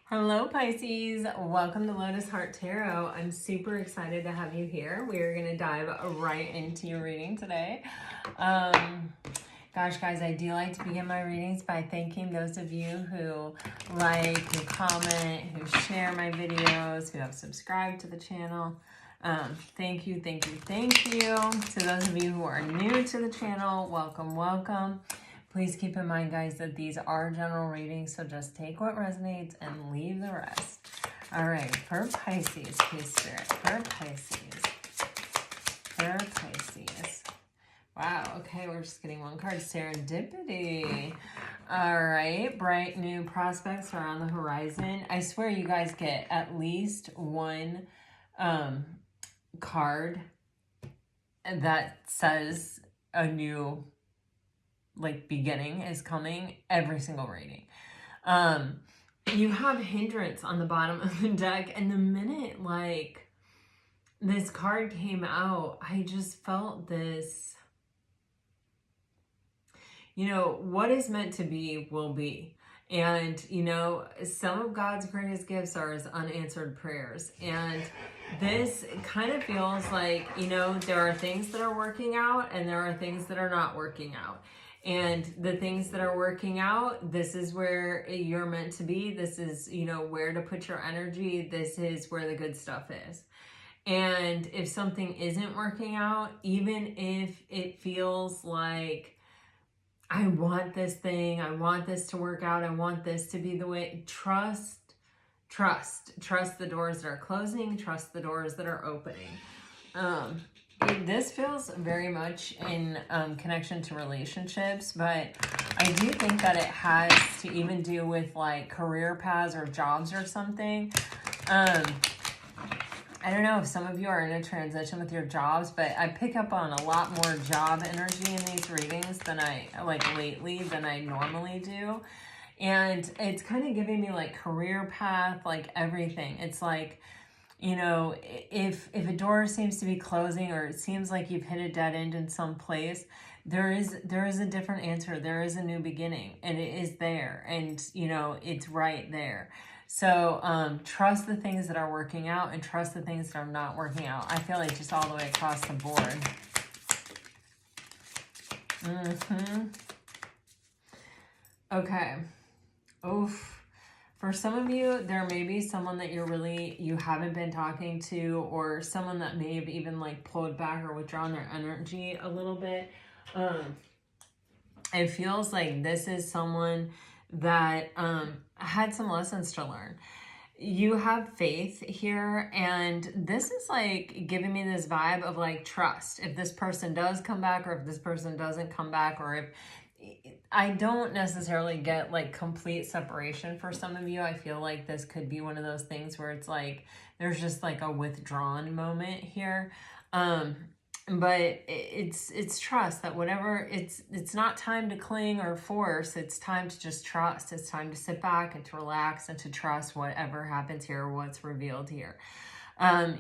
Hello Pisces, welcome to Lotus Heart Tarot. I'm super excited to have you here. We're going to dive right into your reading today. Gosh guys, I do like to begin my readings by thanking those of you who like, who comment, who share my videos, who have subscribed to the channel. Thank you. To those of you who are new to the channel, welcome. Please keep in mind, guys, that these are general readings, so just take what resonates and leave the rest. All right, for Pisces, please, Spirit. For Pisces. Wow, okay, we're just getting one card. Serendipity. All right, bright new prospects are on the horizon. I swear you guys get at least one card that says a new beginning is coming every single reading. You have hindrance on the bottom of the deck, and the minute this card came out, I just felt this, what is meant to be will be. And, some of God's greatest gifts are his unanswered prayers. And this kind of feels like, there are things that are working out and there are things that are not working out. And the things that are working out, this is where you're meant to be. This is, where to put your energy. This is where the good stuff is. And if something isn't working out, even if it feels like, I want this thing, I want this to work out, I want this to be the way, trust the doors that are closing, trust the doors that are opening. This feels very much in connection to relationships, but I do think that it has to even do with career paths or jobs or something. I don't know if some of you are in a transition with your jobs, but I pick up on a lot more job energy in these readings than lately than I normally do. And it's kind of giving me career path, everything. It's if a door seems to be closing or it seems like you've hit a dead end in some place, there is a different answer. There is a new beginning, and it is there, and it's right there. So trust the things that are working out and trust the things that are not working out. I feel like just all the way across the board. Okay. Oof. For some of you, there may be someone that you haven't been talking to, or someone that may have even pulled back or withdrawn their energy a little bit. It feels like this is someone that had some lessons to learn. You have faith here, and this is giving me this vibe of trust. If this person does come back, or if this person doesn't come back, or if I don't necessarily get complete separation for some of you. I feel like this could be one of those things where it's there's just a withdrawn moment here. But it's trust that whatever, it's not time to cling or force. It's time to just trust. It's time to sit back and to relax and to trust whatever happens here or what's revealed here.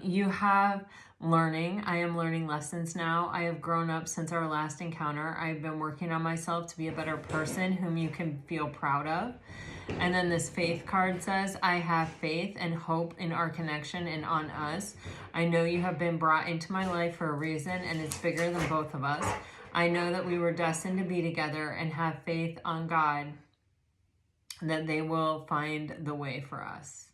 You have learning. I am learning lessons now. I have grown up since our last encounter. I've been working on myself to be a better person whom you can feel proud of. And then this faith card says, I have faith and hope in our connection and on us. I know you have been brought into my life for a reason, and it's bigger than both of us. I know that we were destined to be together, and have faith on God that they will find the way for us.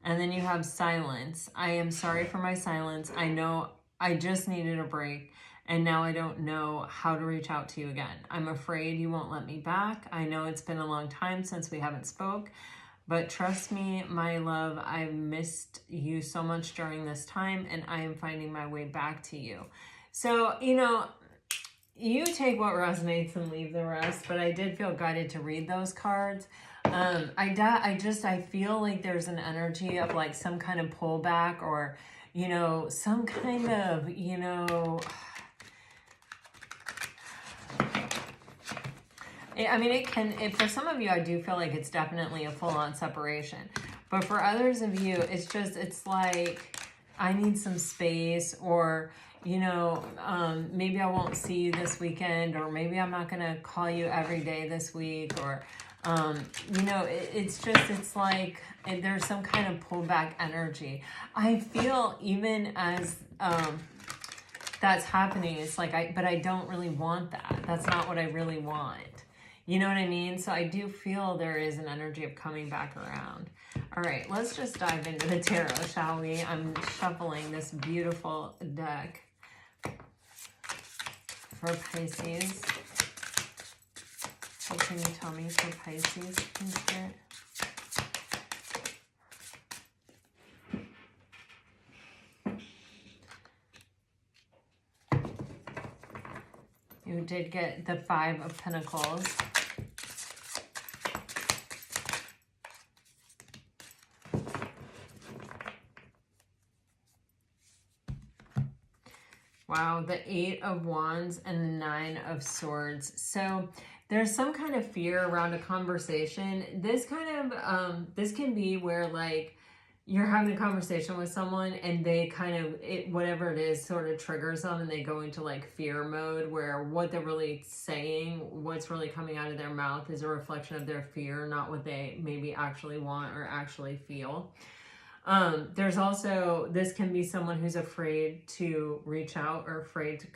And then you have silence. I am sorry for my silence. I know I just needed a break, and now I don't know how to reach out to you again. I'm afraid you won't let me back. I know it's been a long time since we haven't spoke, but trust me, my love, I've missed you so much during this time, and I am finding my way back to you. So, you take what resonates and leave the rest, but I did feel guided to read those cards. I feel like there's an energy of some kind of pullback, or, some kind of, for some of you, I do feel like it's definitely a full-on separation. But for others of you, it's I need some space, or, maybe I won't see you this weekend, or maybe I'm not going to call you every day this week, or, You know, it's just, it's like there's some kind of pullback energy. I feel even as that's happening, it's like, but I don't really want that. That's not what I really want. You know what I mean? So I do feel there is an energy of coming back around. All right, let's just dive into the tarot, shall we? I'm shuffling this beautiful deck for Pisces. What can you tell me for Pisces, Spirit? You did get the 5 of Pentacles. Wow, the 8 of Wands and the 9 of Swords. So there's some kind of fear around a conversation. This kind of, this can be where like you're having a conversation with someone and they kind of, whatever it is, sort of triggers them and they go into like fear mode where what they're really saying, what's really coming out of their mouth is a reflection of their fear, not what they maybe actually want or actually feel. There's also, this can be someone who's afraid to reach out or afraid to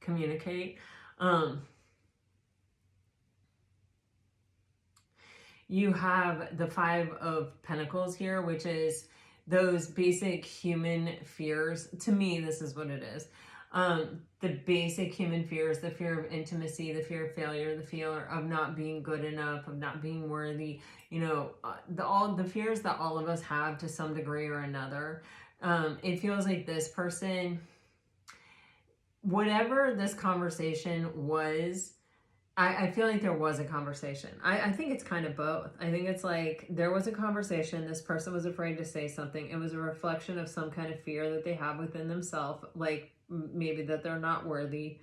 communicate. You have the 5 of Pentacles here, which is those basic human fears. To me, this is what it is. The basic human fears, the fear of intimacy, the fear of failure, the fear of not being good enough, of not being worthy, you know, all the fears that all of us have to some degree or another. It feels like this person, whatever this conversation was, I feel like there was a conversation. I think it's kind of both. I think it's like there was a conversation. This person was afraid to say something. It was a reflection of some kind of fear that they have within themselves, like maybe that they're not worthy,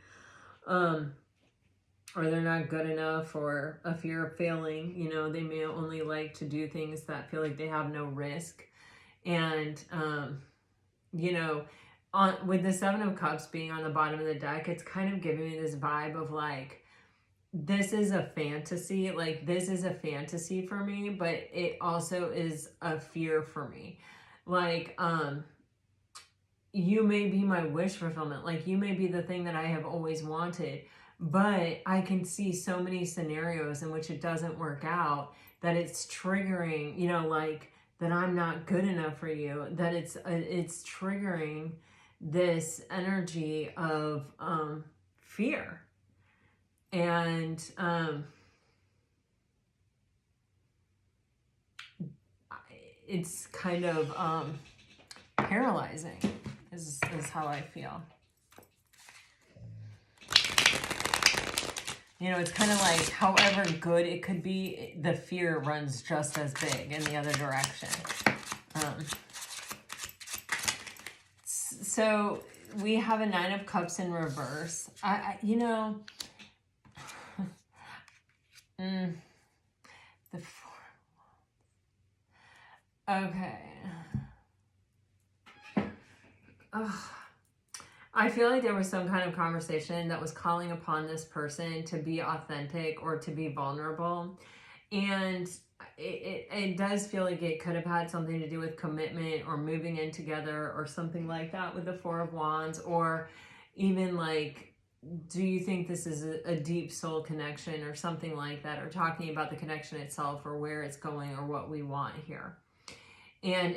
or they're not good enough, or a fear of failing. You know, they may only like to do things that feel like they have no risk. And, you know, with the 7 of Cups being on the bottom of the deck, it's kind of giving me this vibe of like, this is a fantasy, like this is a fantasy for me, but it also is a fear for me. Like, you may be my wish fulfillment, like you may be the thing that I have always wanted, but I can see so many scenarios in which it doesn't work out, that it's triggering, you know, like that I'm not good enough for you, that it's triggering this energy of fear. And it's kind of paralyzing is how I feel. You know, it's kind of like however good it could be, the fear runs just as big in the other direction. So we have a 9 of Cups in reverse. You know, the 4. Okay. I feel like there was some kind of conversation that was calling upon this person to be authentic or to be vulnerable. And it does feel like it could have had something to do with commitment or moving in together or something like that with the 4 of Wands, or even like, do you think this is a deep soul connection or something like that, or talking about the connection itself or where it's going or what we want here. And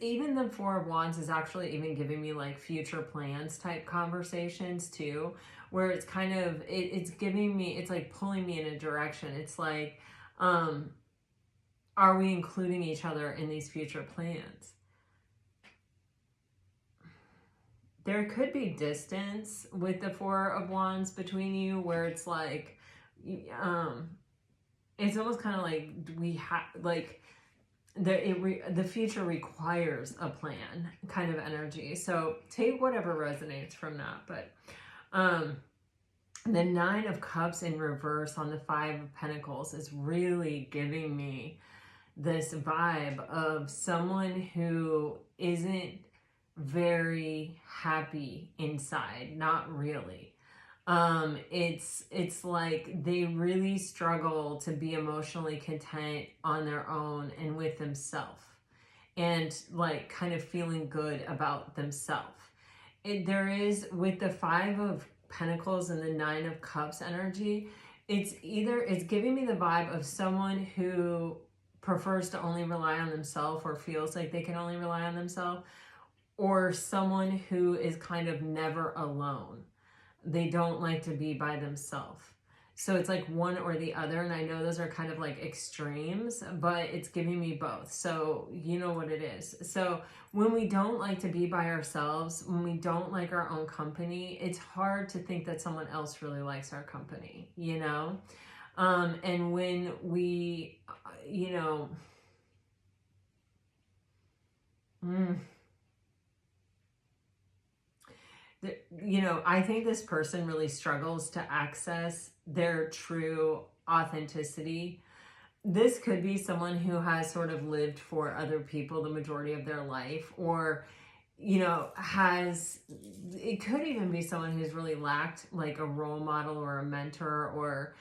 even the 4 of Wands is actually even giving me like future plans type conversations too, where it's kind of, it's giving me, it's like pulling me in a direction. It's like, are we including each other in these future plans? There could be distance with the 4 of Wands between you, where it's like, it's almost kind of like we have like the future requires a plan kind of energy. So take whatever resonates from that. But the 9 of Cups in reverse on the 5 of Pentacles is really giving me this vibe of someone who isn't very happy inside, not really. It's like they really struggle to be emotionally content on their own and with themselves, and like kind of feeling good about themselves. There is, with the Five of Pentacles and the Nine of Cups energy, it's giving me the vibe of someone who prefers to only rely on themselves, or feels like they can only rely on themselves, or someone who is kind of never alone. They don't like to be by themselves. So it's like one or the other, and I know those are kind of like extremes, but it's giving me both. So you know what it is. So when we don't like to be by ourselves, when we don't like our own company, it's hard to think that someone else really likes our company, you know? And when we, you know, I think this person really struggles to access their true authenticity. This could be someone who has sort of lived for other people the majority of their life, or, it could even be someone who's really lacked like a role model or a mentor, or,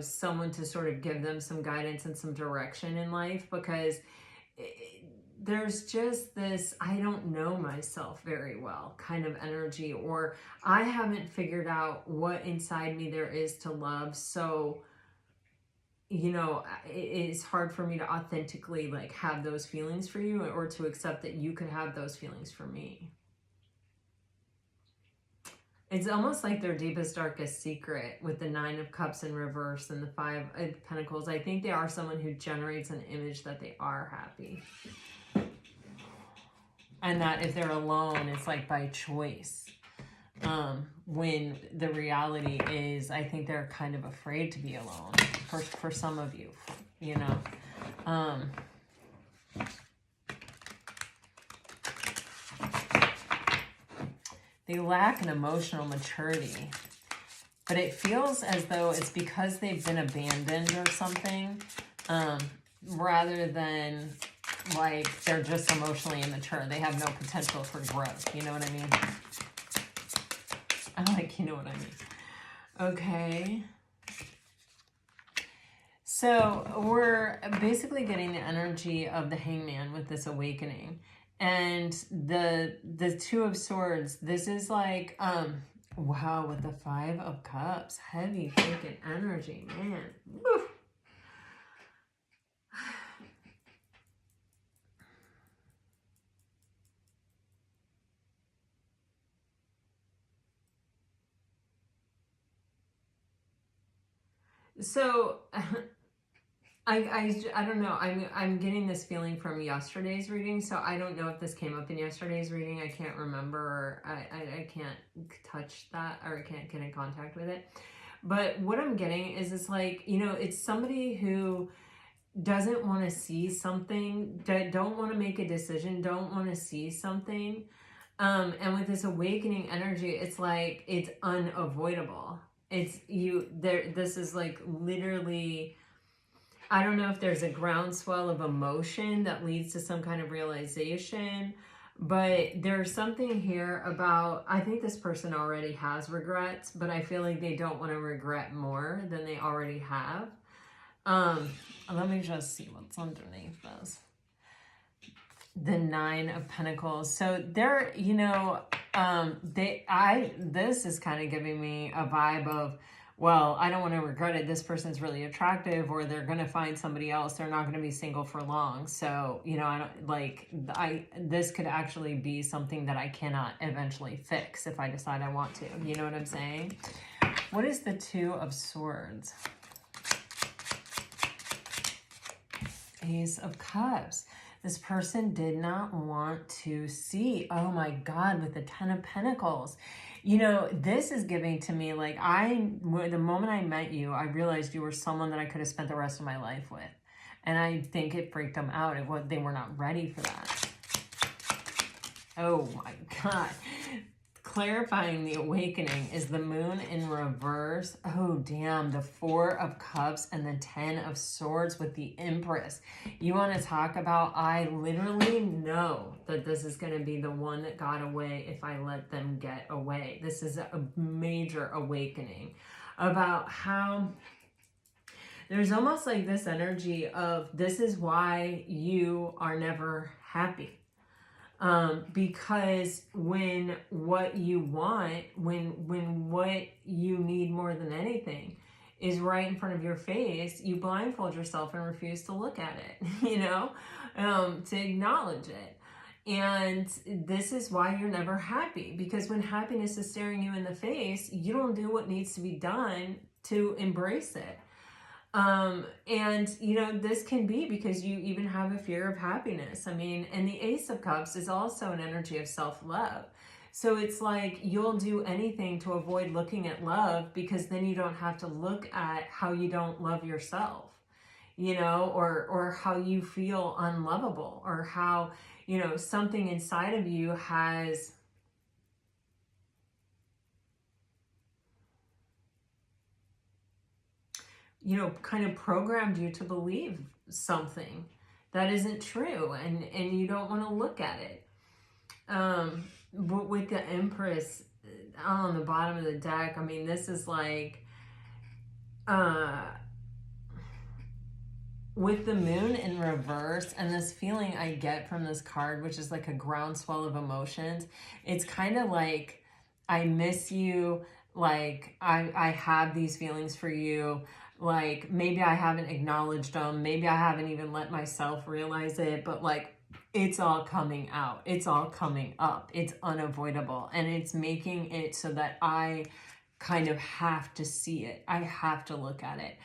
someone to sort of give them some guidance and some direction in life, because there's just this I don't know myself very well kind of energy, or I haven't figured out what inside me there is to love. So, it's hard for me to authentically like have those feelings for you, or to accept that you could have those feelings for me. It's almost like their deepest, darkest secret with the Nine of Cups in reverse and the Five of Pentacles. I think they are someone who generates an image that they are happy. And that if they're alone, it's like by choice. When the reality is, I think they're kind of afraid to be alone for some of you, They lack an emotional maturity, but it feels as though it's because they've been abandoned or something, rather than like they're just emotionally immature. They have no potential for growth. You know what I mean? You know what I mean. Okay. So we're basically getting the energy of the Hangman with this awakening. And the Two of Swords, this is like, wow, with the Five of Cups, heavy freaking energy, man. Woo. So I don't know. I'm getting this feeling from yesterday's reading, so I don't know if this came up in yesterday's reading. I can't remember, or I can't touch that, or I can't get in contact with it. But what I'm getting is it's like, it's somebody who doesn't want to see something, don't want to make a decision, don't want to see something. And with this awakening energy, it's like it's unavoidable. It's this is like literally, I don't know if there's a groundswell of emotion that leads to some kind of realization, but there's something here about, I think this person already has regrets, but I feel like they don't want to regret more than they already have. Let me just see what's underneath this. The Nine of Pentacles. So they're, this is kind of giving me a vibe of, well, I don't want to regret it. This person's really attractive, or they're going to find somebody else. They're not going to be single for long. So, this could actually be something that I cannot eventually fix if I decide I want to. You know what I'm saying? What is the Two of Swords? Ace of Cups. This person did not want to see. Oh my God, with the Ten of Pentacles. This is giving to me like the moment I met you, I realized you were someone that I could have spent the rest of my life with. And I think it freaked them out. They were not ready for that. Oh my God. clarifying the awakening is the moon in reverse. Oh, damn. The 4 of Cups and the 10 of Swords with the Empress. You want to talk about, I literally know that this is going to be the one that got away if I let them get away. This is a major awakening about how there's almost like this energy of this is why you are never happy. Because when what you want, when what you need more than anything is right in front of your face, you blindfold yourself and refuse to look at it, you know, to acknowledge it. And this is why you're never happy, because when happiness is staring you in the face, you don't do what needs to be done to embrace it. And you know, this can be because you even have a fear of happiness. I mean, and the Ace of Cups is also an energy of self-love. So it's like you'll do anything to avoid looking at love, because then you don't have to look at how you don't love yourself, you know, or how you feel unlovable, or how, you know, something inside of you has, you know, kind of programmed you to believe something that isn't true, and you don't want to look at it. But with the Empress on the bottom of the deck, I mean, this is like, with the moon in reverse and this feeling I get from this card, which is like a groundswell of emotions, it's kind of like, I miss you, like I have these feelings for you, like maybe I haven't acknowledged them, maybe I haven't even let myself realize it, but like it's all coming out, it's all coming up, it's unavoidable, and it's making it so that I kind of have to see it, I have to look at it,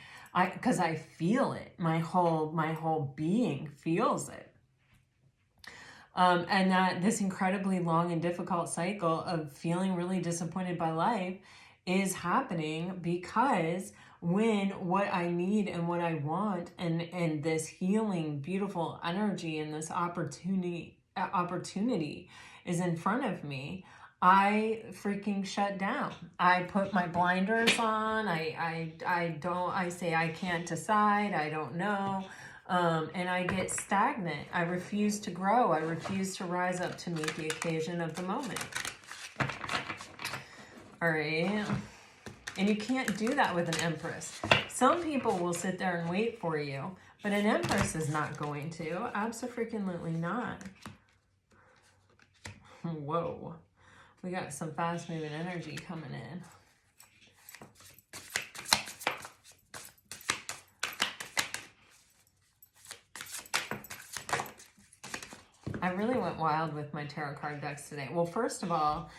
because I feel it, my whole being feels it. And that this incredibly long and difficult cycle of feeling really disappointed by life is happening because when what I need and what I want and this healing, beautiful energy and this opportunity is in front of me, I freaking shut down. I put my blinders on. I say I can't decide. I don't know. And I get stagnant. I refuse to grow. I refuse to rise up to meet the occasion of the moment. All right. And you can't do that with an Empress. Some people will sit there and wait for you, but an Empress is not going to. Abso-freaking-lutely not. Whoa. We got some fast-moving energy coming in. I really went wild with my tarot card decks today. Well, first of all,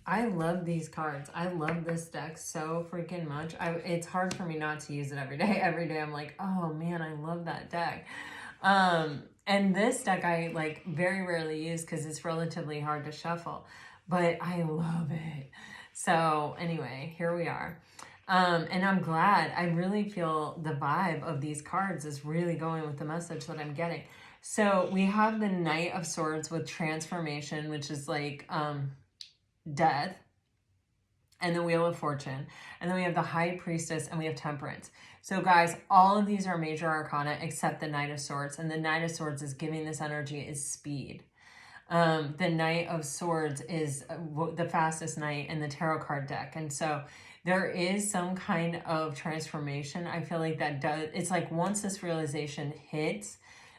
I love these cards. I love this deck so freaking much. It's hard for me not to use it every day. Every day I'm like, oh man, I love that deck. And this deck I like very rarely use because it's relatively hard to shuffle, but I love it. So anyway, here we are. And I'm glad. I really feel the vibe of these cards is really going with the message that I'm getting. So we have the Knight of Swords with transformation, which is like death, and the Wheel of Fortune. And then we have the High Priestess, and we have Temperance. So guys, all of these are major arcana except the Knight of Swords. And the Knight of Swords is giving this energy is speed. The Knight of Swords is the fastest knight in the tarot card deck. And so there is some kind of transformation. I feel like that does, it's like once this realization hits,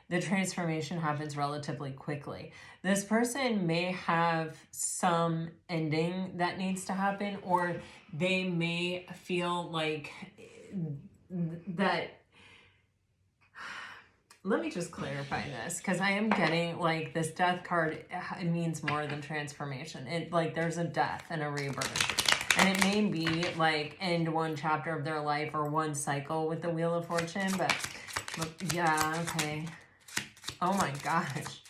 the transformation happens relatively quickly. This person may have some ending that needs to happen, or they may feel like that. Let me just clarify this, because I am getting like this death card, it means more than transformation. It like there's a death and a rebirth. And it may be like end one chapter of their life or one cycle with the Wheel of Fortune, but yeah, okay. Oh my gosh.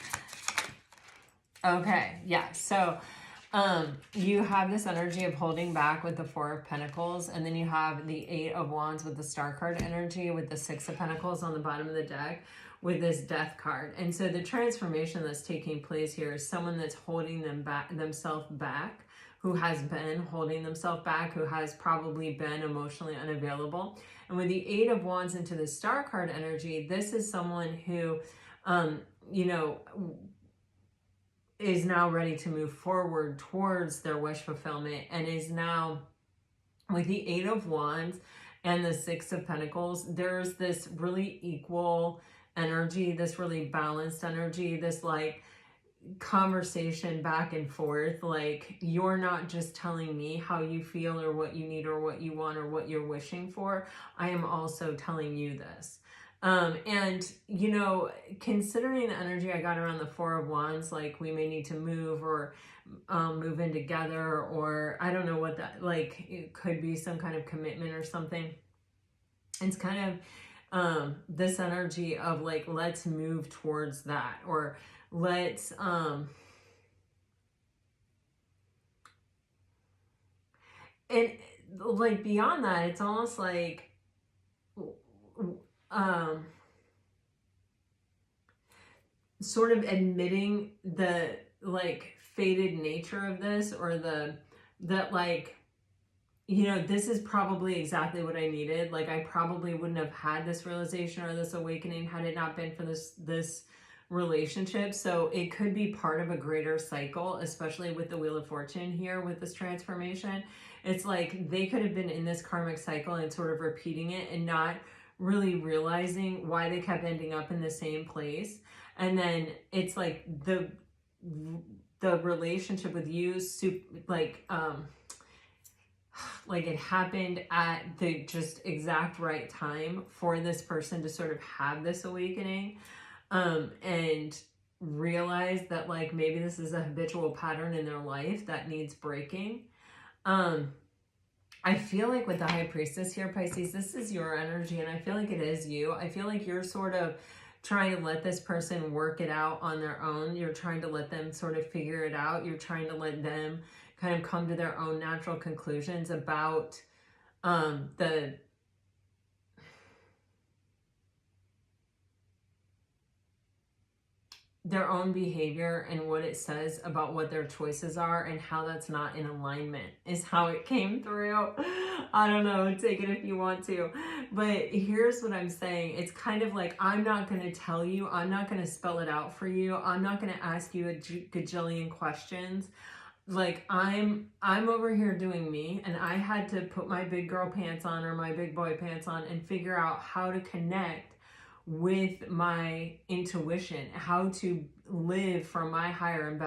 Okay, yeah, so You have this energy of holding back with the Four of Pentacles, and then you have the Eight of Wands with the Star card energy, with the Six of Pentacles on the bottom of the deck, with this Death card. And so the transformation that's taking place here is someone that's holding themselves back, who has been holding themselves back, who has probably been emotionally unavailable. And with the Eight of Wands into the Star card energy, this is someone who, you know, is now ready to move forward towards their wish fulfillment, and is now, with the Eight of Wands and the Six of Pentacles, there's this really equal energy, this really balanced energy, this like conversation back and forth. Like, you're not just telling me how you feel or what you need or what you want or what you're wishing for. I am also telling you this. And, you know, considering the energy I got around the Four of Wands, like we may need to move or move in together, or I don't know what that, like, it could be some kind of commitment or something. It's kind of this energy of like, let's move towards that, or let's and like beyond that, it's almost like sort of admitting the like fated nature of this, or that like, you know, this is probably exactly what I needed. Like, I probably wouldn't have had this realization or this awakening had it not been for this relationship. So it could be part of a greater cycle, especially with the Wheel of Fortune here with this transformation. It's like they could have been in this karmic cycle and sort of repeating it and not really realizing why they kept ending up in the same place. And then it's like the relationship with you, like it happened at the just exact right time for this person to sort of have this awakening, and realize that like maybe this is a habitual pattern in their life that needs breaking. I feel like with the High Priestess here, Pisces, this is your energy, and I feel like it is you. I feel like you're sort of trying to let this person work it out on their own. You're trying to let them sort of figure it out. You're trying to let them kind of come to their own natural conclusions about their own behavior and what it says about what their choices are, and how that's not in alignment is how it came through. I don't know, take it if you want to, but here's what I'm saying. It's kind of like, I'm not going to tell you, I'm not going to spell it out for you, I'm not going to ask you a gajillion questions. Like, I'm over here doing me, and I had to put my big girl pants on or my big boy pants on and figure out how to connect with my intuition, how to live from my higher and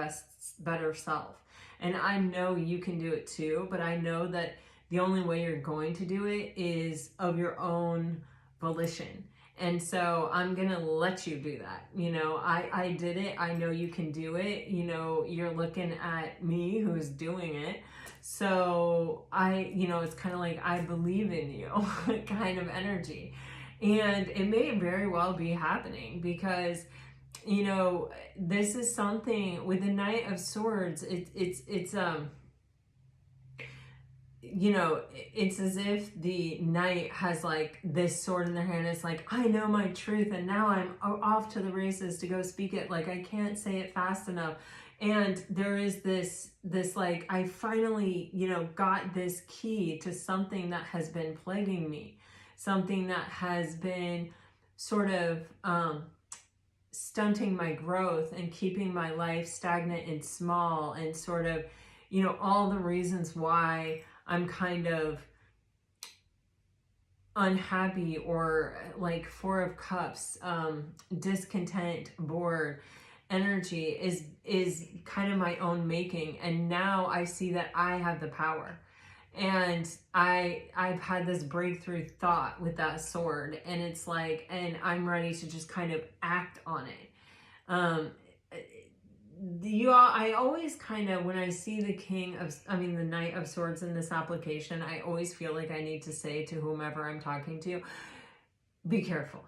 better self. And I know you can do it too, but I know that the only way you're going to do it is of your own volition. And so I'm going to let you do that. You know, I did it. I know you can do it. You know, you're looking at me who's doing it. So you know, it's kind of like, I believe in you kind of energy. And it may very well be happening because, you know, this is something with the Knight of Swords. It's you know, it's as if the knight has like this sword in their hand. It's like, I know my truth, and now I'm off to the races to go speak it. Like, I can't say it fast enough. And there is this like, I finally, you know, got this key to something that has been plaguing me, something that has been sort of stunting my growth and keeping my life stagnant and small, and sort of, you know, all the reasons why I'm kind of unhappy, or like Four of Cups, discontent, bored energy is kind of my own making. And now I see that I have the power, and I've had this breakthrough thought with that sword, and it's like, and I'm ready to just kind of act on it. I always kind of, when I see the Knight of Swords in this application, I always feel like I need to say to whomever I'm talking to, be careful.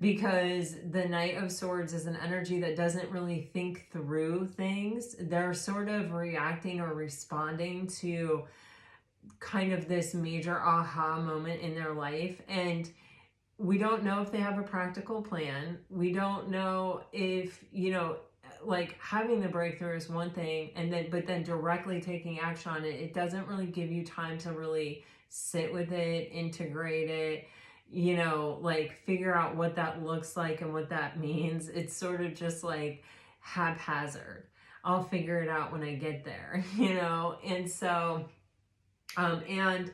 because the Knight of Swords is an energy that doesn't really think through things. They're sort of reacting or responding to kind of this major aha moment in their life. And we don't know if they have a practical plan. We don't know if, like having the breakthrough is one thing, but then directly taking action on it, it doesn't really give you time to really sit with it, integrate it, like figure out what that looks like and what that means. It's sort of just like haphazard. I'll figure it out when I get there, and so, and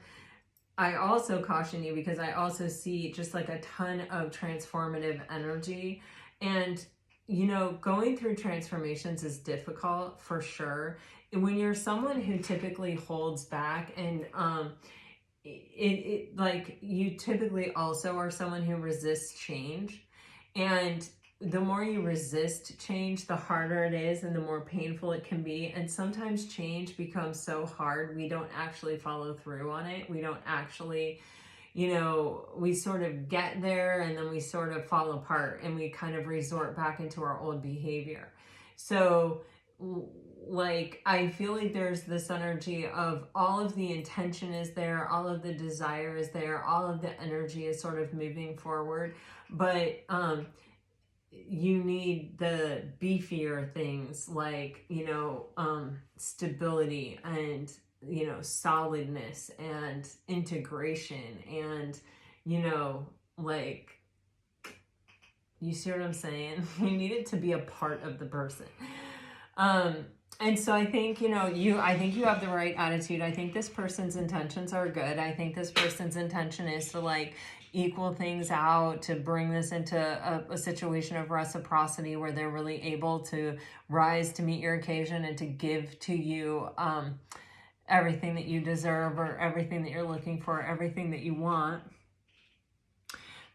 I also caution you because I also see just like a ton of transformative energy. And, going through transformations is difficult for sure. And when you're someone who typically holds back and like you typically also are someone who resists change. And the more you resist change, the harder it is and the more painful it can be. And sometimes change becomes so hard, we don't actually follow through on it. We don't actually, we sort of get there and then we sort of fall apart and we kind of resort back into our old behavior. So like, I feel like there's this energy of all of the intention is there, all of the desire is there, all of the energy is sort of moving forward. But, you need the beefier things like, stability and, solidness and integration and, like, you see what I'm saying? You need it to be a part of the person. And so I think, I think you have the right attitude. I think this person's intentions are good. I think this person's intention is to like equal things out, to bring this into a situation of reciprocity where they're really able to rise to meet your occasion and to give to you everything that you deserve or everything that you're looking for, everything that you want.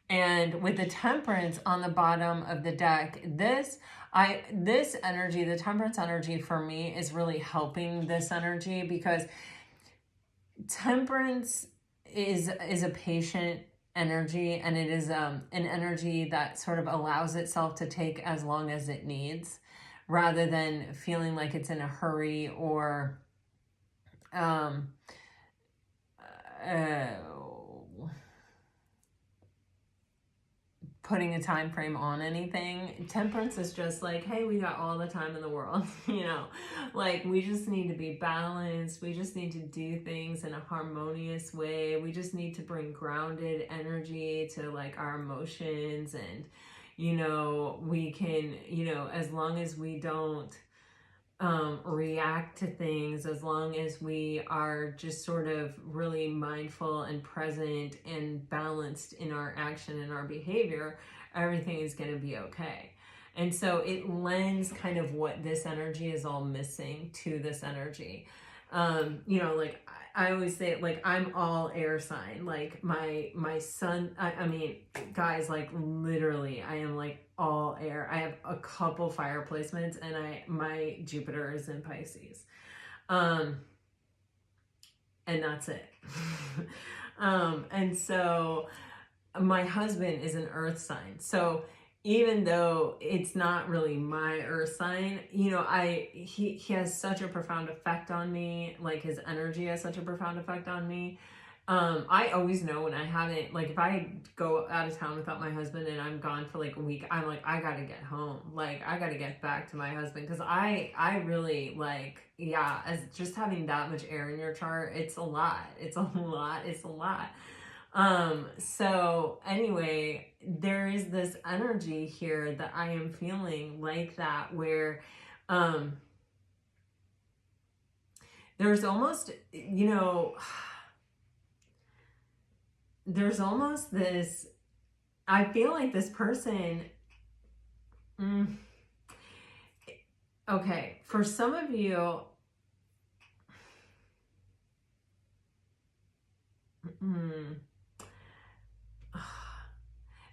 And with the Temperance on the bottom of the deck, this energy, the Temperance energy for me is really helping this energy, because Temperance is a patient energy, and it is an energy that sort of allows itself to take as long as it needs, rather than feeling like it's in a hurry or putting a time frame on anything. Temperance is just like, hey, we got all the time in the world, like we just need to be balanced. We just need to do things in a harmonious way. We just need to bring grounded energy to like our emotions, and we can, as long as we don't react to things, as long as we are just sort of really mindful and present and balanced in our action and our behavior, everything is going to be okay. And so it lends kind of what this energy is all missing to this energy. Like I always say, like, I'm all air sign. Like my sun, I mean, guys, like literally I am like all air. I have a couple fire placements, and my Jupiter is in Pisces. And that's it. And so my husband is an earth sign. So even though it's not really my earth sign, he has such a profound effect on me. Like his energy has such a profound effect on me. I always know when I haven't, like if I go out of town without my husband and I'm gone for like a week, I'm like, I gotta get home. Like I gotta get back to my husband. Cause I really like, yeah, as just having that much air in your chart, it's a lot. It's a lot. It's a lot. So anyway, there is this energy here that I am feeling like that, where, there's almost, there's almost this, I feel like this person, okay, for some of you,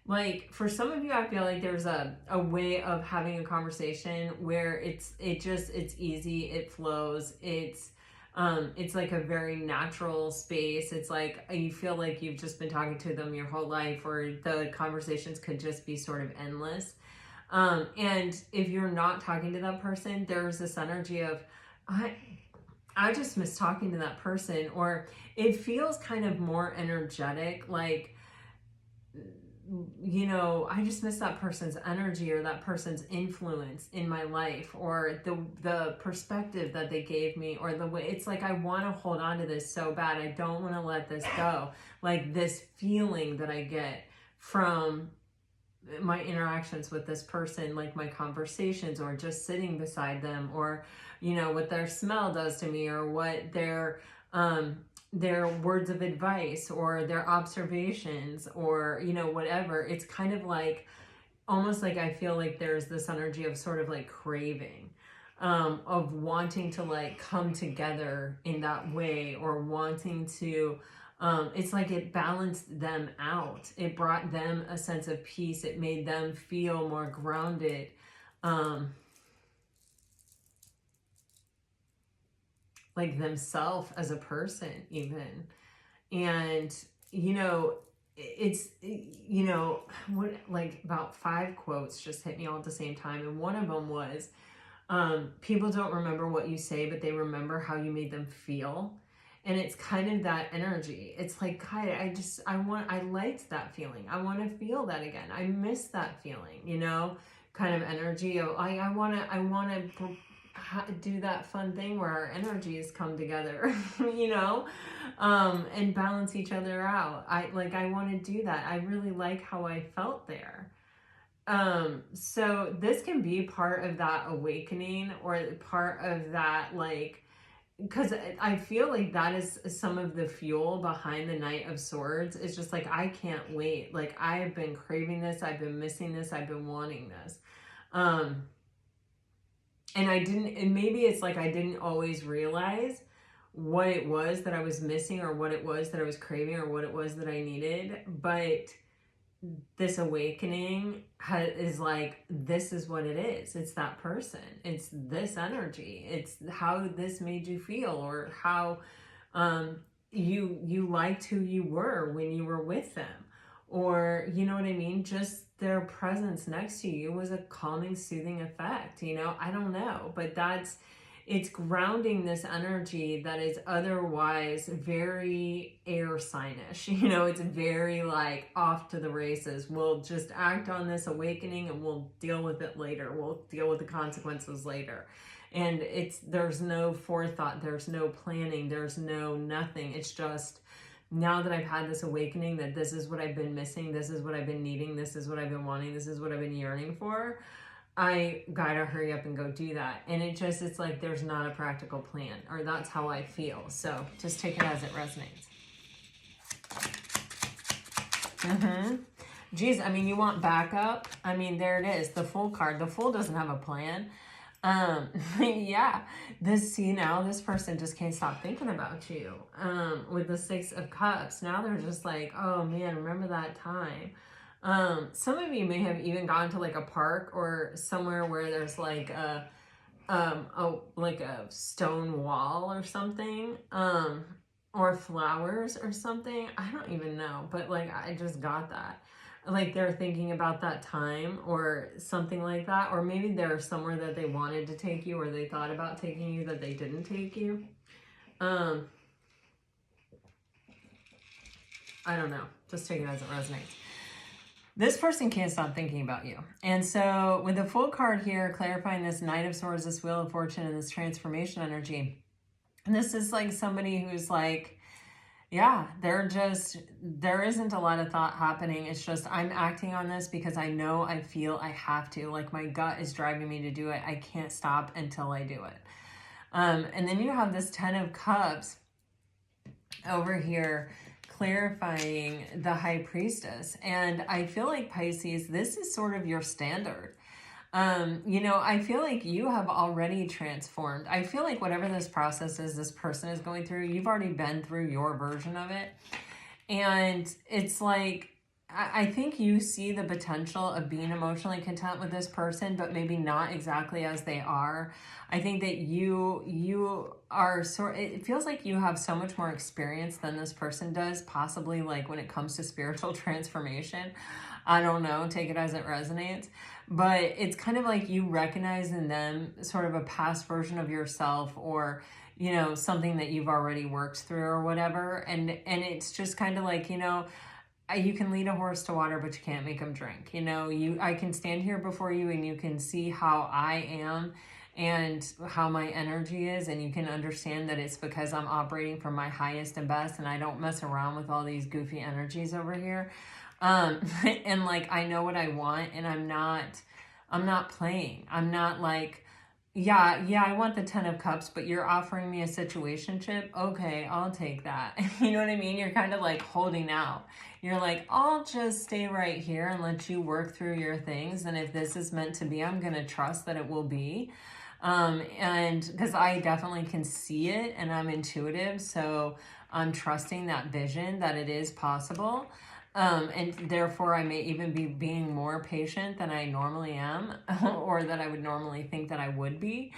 like for some of you, I feel like there's a way of having a conversation where it's easy, it flows, it's It's like a very natural space. It's like you feel like you've just been talking to them your whole life, or the conversations could just be sort of endless. And if you're not talking to that person, there's this energy of, I just miss talking to that person, or it feels kind of more energetic, like, you know, I just miss that person's energy or that person's influence in my life, or the perspective that they gave me, or the way, it's like I want to hold on to this so bad. I don't want to let this go. Like this feeling that I get from my interactions with this person, like my conversations, or just sitting beside them, or, you know, what their smell does to me, or what their words of advice, or their observations, or, you know, whatever. It's kind of like, almost like I feel like there's this energy of sort of like craving, of wanting to like come together in that way, or wanting to, it's like it balanced them out. It brought them a sense of peace. It made them feel more grounded. Like themselves as a person even. And, you know, it's, you know, what, like about 5 quotes just hit me all at the same time. And one of them was, people don't remember what you say, but they remember how you made them feel. And it's kind of that energy. It's like, God, I liked that feeling. I want to feel that again. I miss that feeling, you know, kind of energy of, I want to do that fun thing where our energies come together, you know, and balance each other out. I want to do that. I really like how I felt there. So this can be part of that awakening, or part of that, like, because I feel like that is some of the fuel behind the Knight of Swords. It's just like, I can't wait. Like, I have been craving this. I've been missing this. I've been wanting this. And maybe it's like I didn't always realize what it was that I was missing, or what it was that I was craving, or what it was that I needed. But this awakening is like, this is what it is. It's that person. It's this energy. It's how this made you feel, or how you liked who you were when you were with them. Or, you know what I mean? Just their presence next to you was a calming, soothing effect, you know? I don't know, but it's grounding this energy that is otherwise very air signish, you know? It's very like off to the races. We'll just act on this awakening and we'll deal with it later. We'll deal with the consequences later. And there's no forethought, there's no planning, there's no nothing. It's just, now that I've had this awakening, that this is what I've been missing, this is what I've been needing, this is what I've been wanting, this is what I've been yearning for, I gotta hurry up and go do that. And it's like there's not a practical plan, or that's how I feel. So just take it as it resonates. Geez, I mean, you want backup? I mean, there it is, the Fool card. The Fool doesn't have a plan. Yeah, this person just can't stop thinking about you. With the 6 of Cups, now they're just like, oh man, remember that time. Some of you may have even gone to like a park or somewhere where there's like a stone wall or something, or flowers or something. I don't even know, but like, I just got that. Like they're thinking about that time or something like that. Or maybe there's somewhere that they wanted to take you, or they thought about taking you that they didn't take you. I don't know. Just take it as it resonates. This person can't stop thinking about you. And so with the Fool card here, clarifying this Knight of Swords, this Wheel of Fortune, and this transformation energy. And this is like somebody who's like, yeah, there isn't a lot of thought happening. It's just, I'm acting on this because I know, I feel I have to. Like my gut is driving me to do it. I can't stop until I do it. And then you have this 10 of Cups over here, clarifying the High Priestess. And I feel like, Pisces, this is sort of your standard. You know, I feel like you have already transformed. I feel like whatever this process is, this person is going through, you've already been through your version of it. And it's like, I think you see the potential of being emotionally content with this person, but maybe not exactly as they are. I think that you are it feels like you have so much more experience than this person does, possibly like when it comes to spiritual transformation. I don't know, take it as it resonates. But it's kind of like you recognize in them sort of a past version of yourself, or something that you've already worked through or whatever. And it's just kind of like, you can lead a horse to water, but you can't make him drink. I can stand here before you and you can see how I am and how my energy is, and you can understand that it's because I'm operating from my highest and best, and I don't mess around with all these goofy energies over here. And like, I know what I want, and I'm not playing. I'm not like, yeah, I want the 10 of cups, but you're offering me a situationship. Okay, I'll take that. You know what I mean? You're kind of like holding out. You're like, I'll just stay right here and let you work through your things. And if this is meant to be, I'm going to trust that it will be. And because I definitely can see it and I'm intuitive. So I'm trusting that vision that it is possible. And therefore I may even be being more patient than I normally am, or that I would normally think that I would be,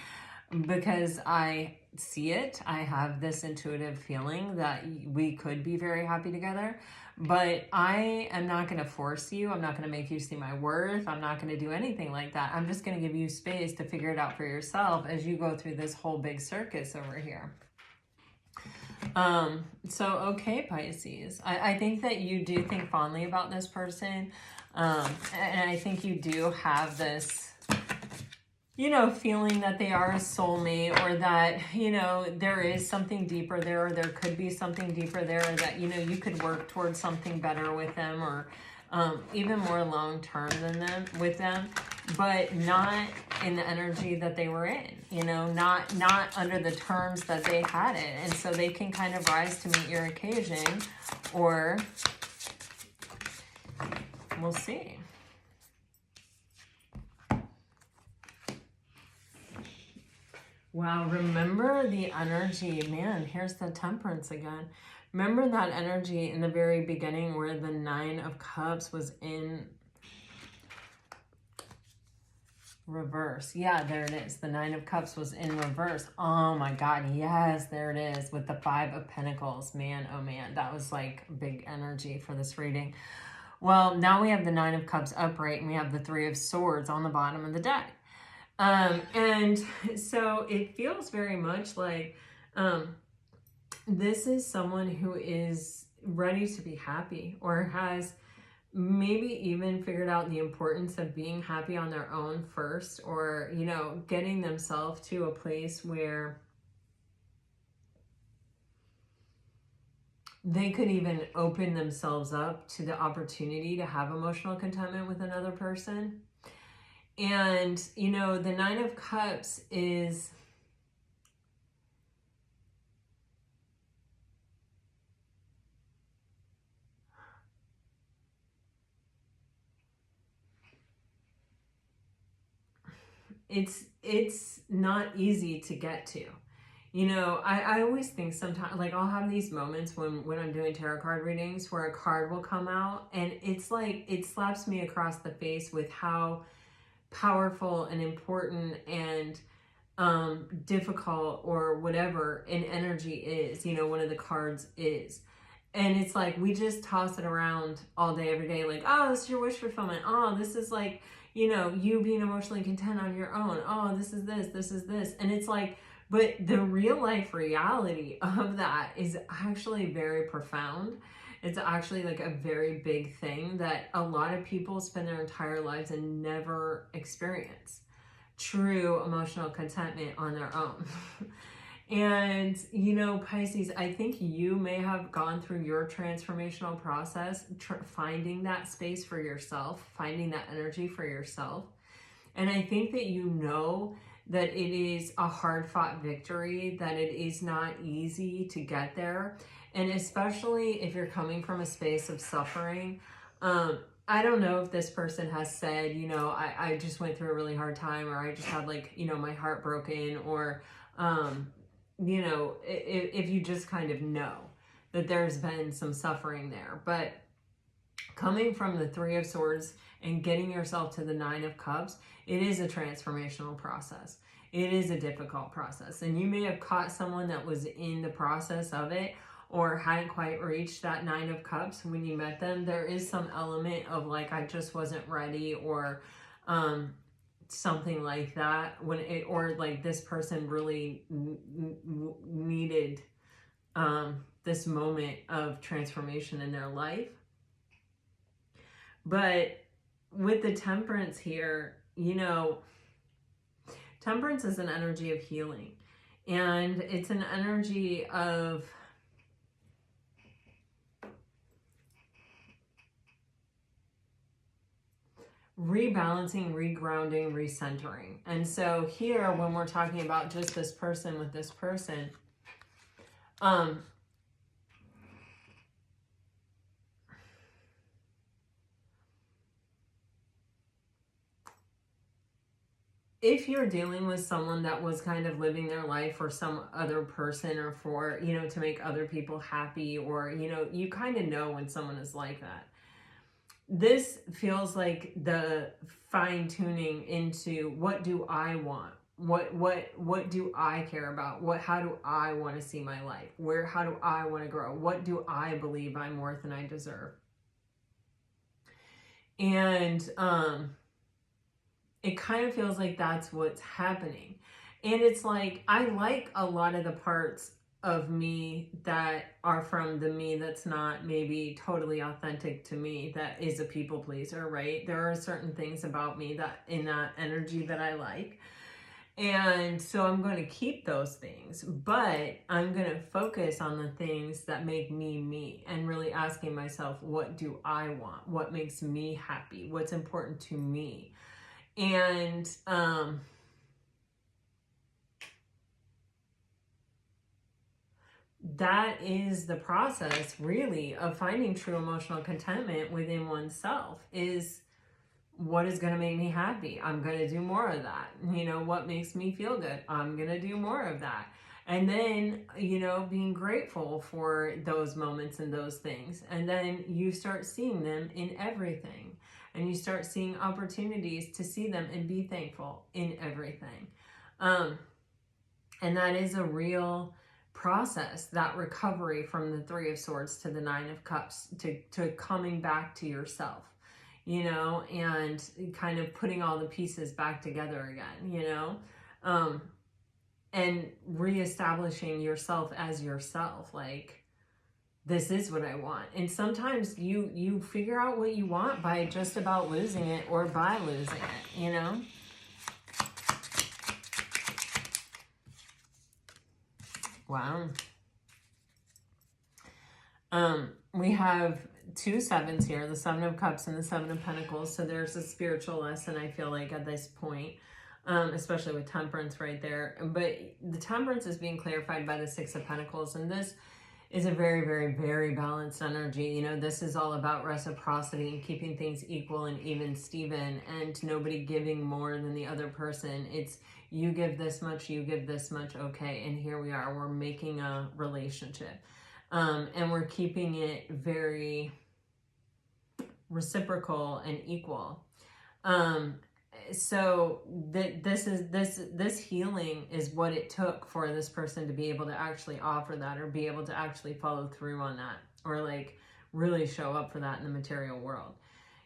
because I see it. I have this intuitive feeling that we could be very happy together, but I am not going to force you. I'm not going to make you see my worth. I'm not going to do anything like that. I'm just going to give you space to figure it out for yourself as you go through this whole big circus over here. So, okay, Pisces, I think that you do think fondly about this person. And I think you do have this, feeling that they are a soulmate, or that, there is something deeper there, or there could be something deeper there, or that, you could work towards something better with them, or, even more long-term with them, but not in the energy that they were in, not under the terms that they had it. And so they can kind of rise to meet your occasion, or we'll see. Wow, remember the energy, man, here's the Temperance again. Remember that energy in the very beginning where the 9 of Cups was in reverse. Yeah, there it is. The 9 of Cups was in reverse. Oh my God, yes, there it is with the 5 of Pentacles. Man, oh man, that was like big energy for this reading. Well, now we have the 9 of Cups upright, and we have the 3 of Swords on the bottom of the deck. And so it feels very much like this is someone who is ready to be happy, or has maybe even figured out the importance of being happy on their own first, or, getting themselves to a place where they could even open themselves up to the opportunity to have emotional contentment with another person. And, the 9 of Cups is, it's not easy to get to. I always think sometimes, like, I'll have these moments when I'm doing tarot card readings where a card will come out, and it's like, it slaps me across the face with how powerful and important and difficult or whatever an energy is, one of the cards is. And it's like, we just toss it around all day, every day. Like, oh, this is your wish fulfillment. Oh, this is like, you being emotionally content on your own. Oh, this is this, this is this. And it's like, but the real life reality of that is actually very profound. It's actually like a very big thing that a lot of people spend their entire lives and never experience true emotional contentment on their own. And, Pisces, I think you may have gone through your transformational process, finding that space for yourself, finding that energy for yourself. And I think that that it is a hard-fought victory, that it is not easy to get there. And especially if you're coming from a space of suffering, I don't know if this person has said, I just went through a really hard time, or I just had like, my heart broken, or, if you just kind of know that there's been some suffering there. But coming from the Three of Swords and getting yourself to the Nine of Cups, it is a transformational process. It is a difficult process. And you may have caught someone that was in the process of it or hadn't quite reached that Nine of Cups when you met them. There is some element of like, I just wasn't ready, or something like that, when it, or like this person really needed this moment of transformation in their life. But with the Temperance here, you know, Temperance is an energy of healing, and it's an energy of rebalancing, regrounding, recentering. And so here, when we're talking about just this person with this person, if you're dealing with someone that was kind of living their life for some other person, or for, you know, to make other people happy, or, you know, you kind of know when someone is like that. This feels like the fine tuning into, what do I want? What do I care about? How do I want to see my life? How do I want to grow? What do I believe I'm worth and I deserve? And it kind of feels like that's what's happening. And it's like, I like a lot of the parts of me that are from the me that's not maybe totally authentic to me, that is a people pleaser, right? There are certain things about me that in that energy that I like. And so I'm going to keep those things, but I'm going to focus on the things that make me me, and really asking myself, what do I want? What makes me happy? What's important to me? And that is the process, really, of finding true emotional contentment within oneself. Is, what is going to make me happy? I'm going to do more of that. You know, what makes me feel good? I'm going to do more of that. And then, you know, being grateful for those moments and those things. And then you start seeing them in everything. And you start seeing opportunities to see them and be thankful in everything. And that is a real process, that recovery from the Three of Swords to the Nine of Cups, to coming back to yourself, you know, and kind of putting all the pieces back together again, you know, and reestablishing yourself as yourself. Like, this is what I want. And sometimes you figure out what you want by just about losing it, or by losing it, you know? Wow. We have two sevens here, the Seven of Cups and the Seven of Pentacles. So there's a spiritual lesson, I feel like, at this point, especially with Temperance right there. But the Temperance is being clarified by the Six of Pentacles. And this is a very, very, very balanced energy. You know, this is all about reciprocity and keeping things equal and even Steven, and nobody giving more than the other person. It's, you give this much, you give this much, okay, and here we are, we're making a relationship. And we're keeping it very reciprocal and equal. So this healing is what it took for this person to be able to actually offer that, or be able to actually follow through on that, or like really show up for that in the material world.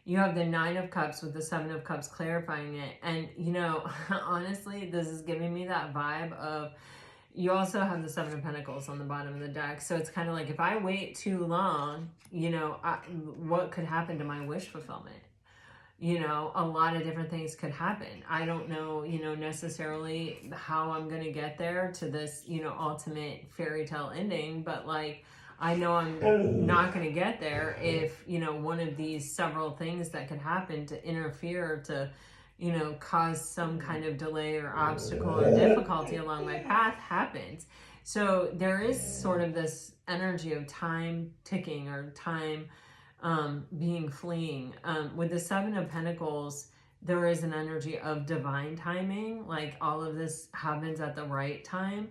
You have the Nine of Cups with the Seven of Cups clarifying it. And, you know, honestly, this is giving me that vibe of, you also have the Seven of Pentacles on the bottom of the deck. So it's kind of like, if I wait too long, you know, what could happen to my wish fulfillment? You know, a lot of different things could happen. I don't know, you know, necessarily how I'm going to get there to this, you know, ultimate fairy tale ending, but like, I know I'm not going to get there if, you know, one of these several things that could happen to interfere, to, you know, cause some kind of delay or obstacle or difficulty along my path happens. So there is sort of this energy of time ticking, or time being fleeing. With the Seven of Pentacles, there is an energy of divine timing, like all of this happens at the right time,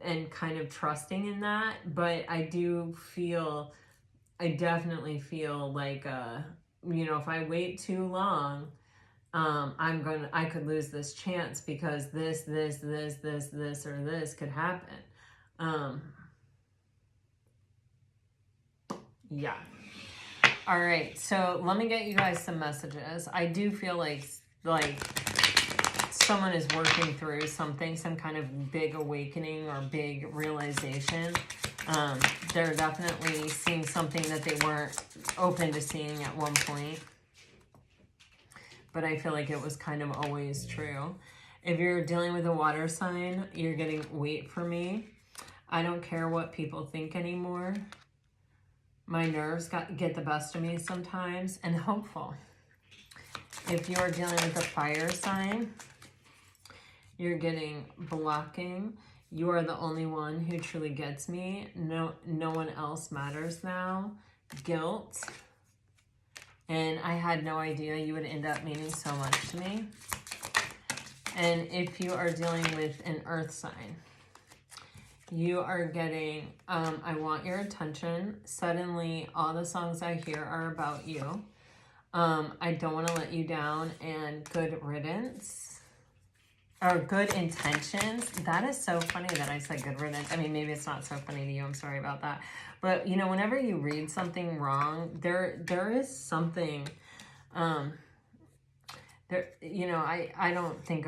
and kind of trusting in that. But I do feel I definitely feel like, you know, if I wait too long, I could lose this chance because this, or this could happen. Yeah. All right. So let me get you guys some messages. I do feel like someone is working through something, some kind of big awakening or big realization. They're definitely seeing something that they weren't open to seeing at one point. But I feel like it was kind of always true. If you're dealing with a water sign, you're getting wait for me. I don't care what people think anymore. My nerves get the best of me sometimes, and hopeful. If you're dealing with a fire sign, you're getting blocking. You are the only one who truly gets me. No one else matters now. Guilt. And I had no idea you would end up meaning so much to me. And if you are dealing with an earth sign, you are getting, I want your attention. Suddenly, all the songs I hear are about you. I don't want to let you down, and good riddance. Or good intentions. That is so funny that I said good riddance. I mean, maybe it's not so funny to you. I'm sorry about that. But, you know, whenever you read something wrong, there is something, there, you know, I don't think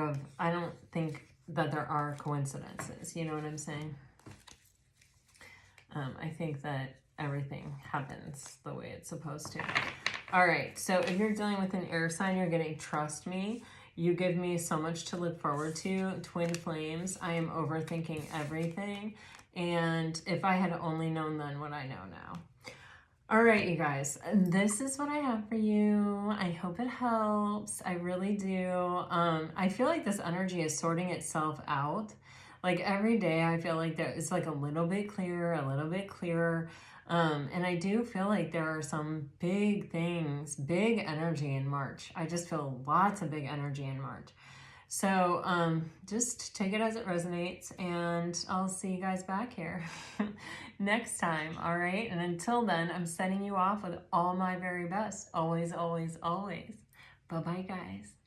that there are coincidences. You know what I'm saying? I think that everything happens the way it's supposed to. All right. So if you're dealing with an air sign, you're getting trust me. You give me so much to look forward to. Twin flames. I am overthinking everything. And if I had only known then what I know now. All right, you guys, this is what I have for you. I hope it helps. I really do. I feel like this energy is sorting itself out. Like every day I feel like it's like a little bit clearer, a little bit clearer. And I do feel like there are some big things, big energy in March. I just feel lots of big energy in March. So just take it as it resonates, and I'll see you guys back here next time, all right? And until then, I'm sending you off with all my very best. Always, always, always. Bye-bye, guys.